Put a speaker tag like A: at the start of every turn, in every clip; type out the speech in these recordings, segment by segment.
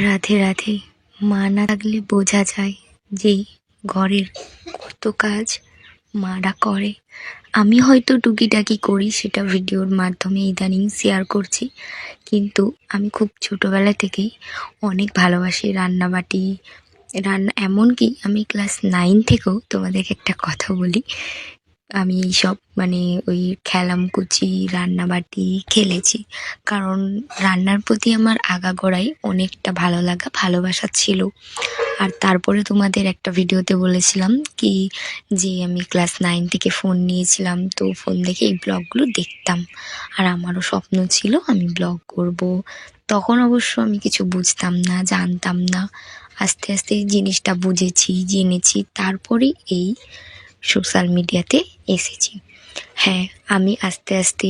A: রাধে রাধে। মা না থাকলে বোঝা যায় যে ঘরের কত কাজ মারা করে। আমি হয়তো টুকিটাকি করি, সেটা ভিডিওর মাধ্যমে ইদানিং শেয়ার করছি, কিন্তু আমি খুব ছোটোবেলা থেকেই অনেক ভালোবাসি রান্নাবাটি রান্না। এমনকি আমি ক্লাস 9 থেকেও তোমাদেরকে একটা কথা বলি, আমি এইসব ওই খেলামকুচি রান্নাবাটি খেলেছি, কারণ রান্নার প্রতি আমার আগাগোড়াই অনেকটা ভালো লাগা ভালোবাসা ছিল। আর তারপরে তোমাদের একটা ভিডিওতে বলেছিলাম কি যে আমি ক্লাস 9 থেকে ফোন নিয়েছিলাম, তো ফোন দেখে এই ব্লগগুলো দেখতাম, আর আমারও স্বপ্ন ছিল আমি ব্লগ করব। তখন অবশ্য আমি কিছু বুঝতাম না, জানতাম না। আস্তে আস্তে এই জিনিসটা বুঝেছি, জেনেছি, তারপরে এই সোশ্যাল মিডিয়াতে এসেছি। হ্যাঁ, আমি আস্তে আস্তে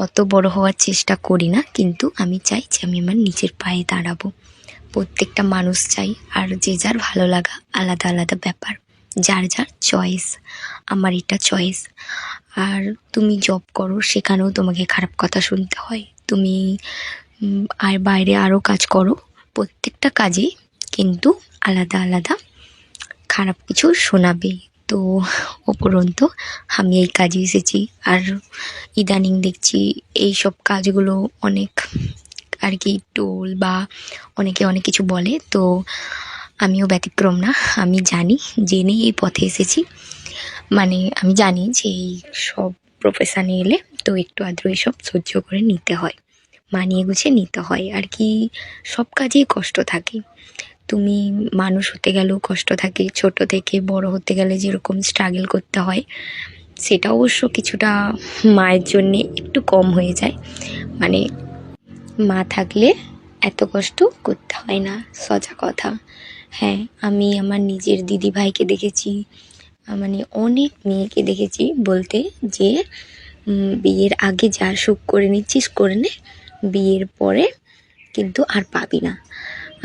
A: অত বড় হওয়ার চেষ্টা করি না, কিন্তু আমি চাই যে আমি আমার নিজের পায়ে দাঁড়াবো। প্রত্যেকটা মানুষ চাই, আর যে যার ভালো লাগা আলাদা আলাদা ব্যাপার, যার যার চয়েস। আমার এটা চয়েস। আর তুমি জব করো, সেখানেও তোমাকে খারাপ কথা শুনতে হয়। তুমি আর বাইরে আরও কাজ করো, প্রত্যেকটা কাজে কিন্তু আলাদা আলাদা খারাপ কিছু শোনাবে। তো উপরন্তু আমি এই কাজে এসেছি, আর ইদানিং দেখছি এই সব কাজগুলো অনেক আর কি টোল বা অনেকে অনেক কিছু বলে, তো আমিও ব্যতিক্রম না। আমি জানি, জেনেই এই পথে এসেছি। আমি জানি যে এই সব প্রফেশনে এলে তো একটু আধটু এসব সহ্য করে নিতে হয়, মানিয়ে গুছিয়ে নিতে হয় আর কি। সব কাজেই কষ্ট থাকে। তুমি মানুষ হতে গেলেও কষ্ট থাকে, ছোট থেকে বড় হতে গেলে যেরকম স্ট্রাগল করতে হয়, সেটা অবশ্য কিছুটা মায়ের জন্যে একটু কম হয়ে যায়। মা থাকলে এত কষ্ট করতে হয় না, সোজা কথা। হ্যাঁ, আমি আমার নিজের দিদি ভাইকে দেখেছি, অনেক মেয়েকে দেখেছি বলতে যে বিয়ের আগে যা সুখ করে নিচ্ছিস করে নে, বিয়ের পরে কিন্তু আর পাবি না।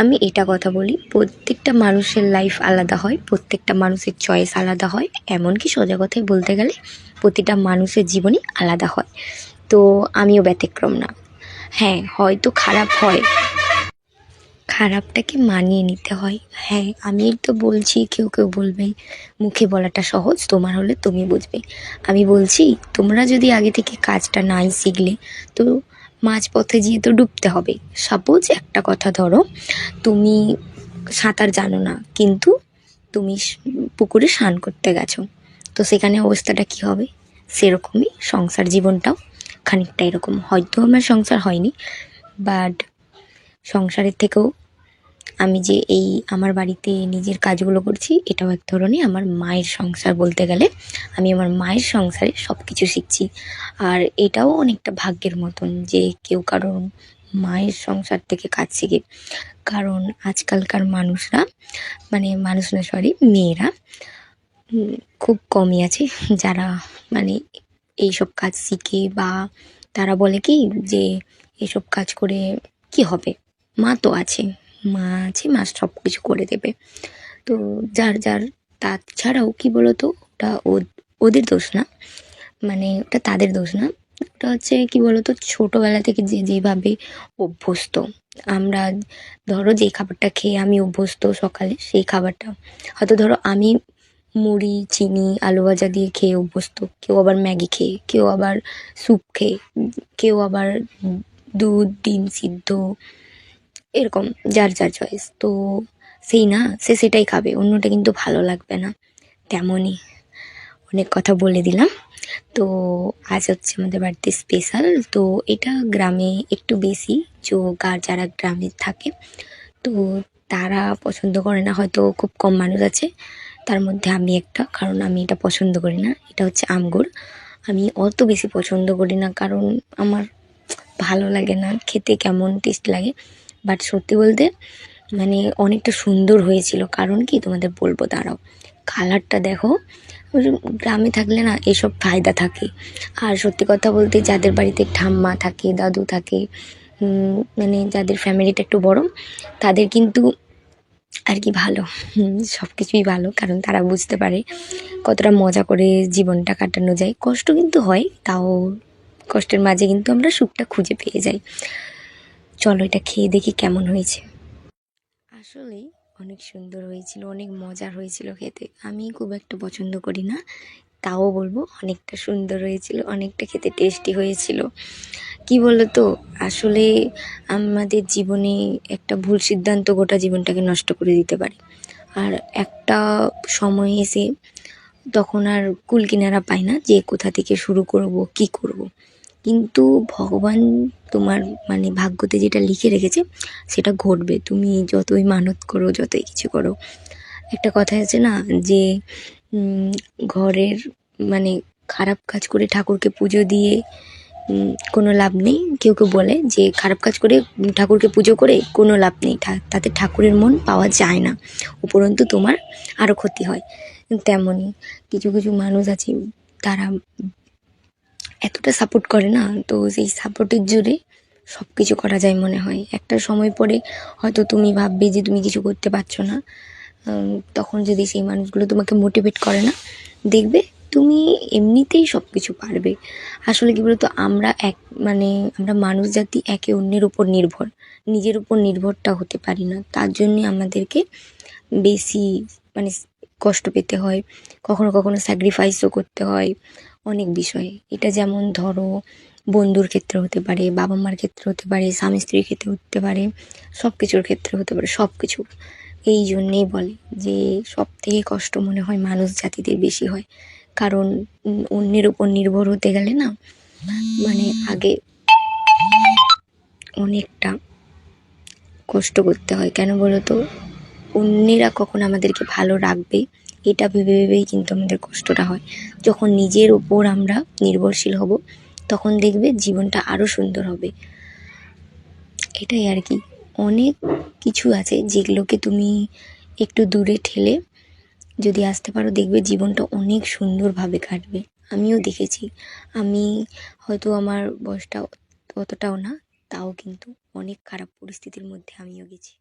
A: আমি এটা কথা বলি, প্রত্যেকটা মানুষের লাইফ আলাদা হয়, প্রত্যেকটা মানুষের চয়েস আলাদা হয়, এমনকি সোজা কথায় বলতে গেলে প্রতিটা মানুষের জীবনই আলাদা হয়। তো আমিও ব্যতিক্রম না। হ্যাঁ, হয়তো খারাপ হয়, খারাপটাকে মানিয়ে নিতে হয়। হ্যাঁ, আমি তো বলছি, কেউ কেউ বলবে মুখে বলাটা সহজ, তোমার হলে তুমি বুঝবে। আমি বলছি, তোমরা যদি আগে থেকে কাজটা নাই শিখলে তো মাঝপথে গিয়ে তো ডুবতে হবে। সাপোজ একটা কথা ধরো, তুমি সাঁতার জানো না, কিন্তু তুমি পুকুরে স্নান করতে গেছো, তো সেখানে অবস্থাটা কি হবে? সেরকমই সংসার জীবনটাও খানিকটা এরকম। হয়তো আমার সংসার হয়নি, বাট সংসারের থেকেও আমি যে এই আমার বাড়িতে নিজের কাজগুলো করছি, এটাও এক ধরনের আমার মায়ের সংসার বলতে গেলে। আমি আমার মায়ের সংসারে সব কিছু শিখছি, আর এটাও অনেকটা ভাগ্যের মতন যে কেউ কারোর মায়ের সংসার থেকে কাজ শিখে। কারণ আজকালকার মানুষরা মানুষ না, সরি, মেয়েরা খুব কমই আছে যারা এইসব কাজ শিখে, বা তারা বলে কি যে এসব কাজ করে কি হবে, মা তো আছে, মা আছে, মা সব কিছু করে দেবে। তো যার যার, তাছাড়াও কি বলতো, ওটা ওদের দোষ না, ওটা তাদের দোষ না। ওটা হচ্ছে কি বলতো, ছোটোবেলা থেকে যে যেভাবে অভ্যস্ত। আমরা ধরো যে খাবারটা খেয়ে আমি অভ্যস্ত সকালে, সেই খাবারটা হয়তো ধরো আমি মুড়ি, চিনি, আলু ভাজা দিয়ে খেয়ে অভ্যস্ত, কেউ আবার ম্যাগি খেয়ে, কেউ আবার স্যুপ খেয়ে, কেউ আবার দুধ, ডিম সিদ্ধ, এরকম যার যার চয়েস। তো সে সেটাই খাবে, অন্যটা কিন্তু ভালো লাগবে না। তেমনই অনেক কথা বলে দিলাম। তো আজ হচ্ছে আমাদের বাড়িতে স্পেশাল, তো এটা গ্রামে একটু বেশি, যারা গ্রামে থাকে তো তারা পছন্দ করে না, হয়তো খুব কম মানুষ আছে, তার মধ্যে আমি একটা, কারণ আমি এটা পছন্দ করি না। এটা হচ্ছে আমগুর। আমি অত বেশি পছন্দ করি না, কারণ আমার ভালো লাগে না খেতে, কেমন টেস্ট লাগে। বাট সত্যি বলতে অনেকটা সুন্দর হয়েছিল, কারণ কি তোমাদের বলবো, দাঁড়াও, কালারটা দেখো। গ্রামে থাকলে না এসব ফায়দা থাকে। আর সত্যি কথা বলতে, যাদের বাড়িতে ঠাম্মা থাকে, দাদু থাকে, যাদের ফ্যামিলিটা একটু বড়, তাদের কিন্তু আর কি ভালো, সব কিছুই ভালো, কারণ তারা বুঝতে পারে কতটা মজা করে জীবনটা কাটানো যায়। কষ্ট কিন্তু হয়, তাও কষ্টের মাঝে কিন্তু আমরা সুখটা খুঁজে পেয়ে যাই। চলো, এটা খেয়ে দেখি কেমন হয়েছে। আসলেই অনেক সুন্দর হয়েছিল, অনেক মজার হয়েছিল খেতে। আমি খুব একটা পছন্দ করি না, তাও বলবো অনেকটা সুন্দর হয়েছিল, অনেকটা খেতে টেস্টি হয়েছিল। কি বলো তো, আসলে আমাদের জীবনে একটা ভুল সিদ্ধান্ত গোটা জীবনটাকে নষ্ট করে দিতে পারে। আর একটা সময় এসে তখন আর কুল কিনারা পায় না যে কোথা থেকে শুরু করব, কি করব। কিন্তু ভগবান তোমার মানে ভাগ্যতে যেটা লিখে রেখেছে সেটা ঘটবে, তুমি যতই মানত করো, যতই কিছু করো। একটা কথা আছে না যে উম, ঘরের মানে খারাপ কাজ করে ঠাকুরকে পুজো দিয়ে কোনো লাভ নেই। কেউ কেউ বলে যে খারাপ কাজ করে ঠাকুরকে পুজো করে কোনো লাভ নেই, তাতে ঠাকুরের মন পাওয়া যায় না, উপরন্তু তোমার আরও ক্ষতি হয়। তেমনই কিছু কিছু মানুষ আছে, তারা এতটা সাপোর্ট করে না, তো সেই সাপোর্টের জোরে সব কিছু করা যায় মনে হয়। একটা সময় পরে হয়তো তুমি ভাববে যে তুমি কিছু করতে পারছো না, তখন যদি সেই মানুষগুলো তোমাকে মোটিভেট করে না, দেখবে তুমি এমনিতেই সব কিছু পারবে। আসলে কী বলতো, আমরা আমরা মানুষ জাতি একে অন্যের উপর নির্ভর, নিজের উপর নির্ভরটা হতে পারি না। তার জন্যে আমাদেরকে বেশি মানে কষ্ট পেতে হয়, কখনো কখনো স্যাক্রিফাইসও করতে হয় অনেক বিষয়ে। এটা যেমন ধরো বন্ধুর ক্ষেত্রে হতে পারে, বাবা মার ক্ষেত্রে হতে পারে, স্বামী স্ত্রীর ক্ষেত্রে হতে পারে, সব কিছুর ক্ষেত্রে হতে পারে, সব কিছু। এই জন্যেই বলে যে সব থেকে কষ্ট মনে হয় মানুষ জাতিদের বেশি হয়। কারণ অন্যের ওপর নির্ভর হতে গেলে না, আগে অনেকটা কষ্ট করতে হয়। কেন বলো তো, অন্যেরা কখন আমাদেরকে ভালো রাখবে এটা ভেবে ভেবেই কিন্তু আমাদের কষ্টটা হয়। যখন নিজের ওপর আমরা নির্ভরশীল হব, তখন দেখবে জীবনটা আরও সুন্দর হবে। এটাই আর কি। অনেক কিছু আছে যেগুলোকে তুমি একটু দূরে ঠেলে যদি আসতে পারো, দেখবে জীবনটা অনেক সুন্দরভাবে কাটবে। আমিও দেখেছি। আমি হয়তো আমার বয়সটা অতটাও না, তাও কিন্তু অনেক খারাপ পরিস্থিতির মধ্যে আমিও গেছি।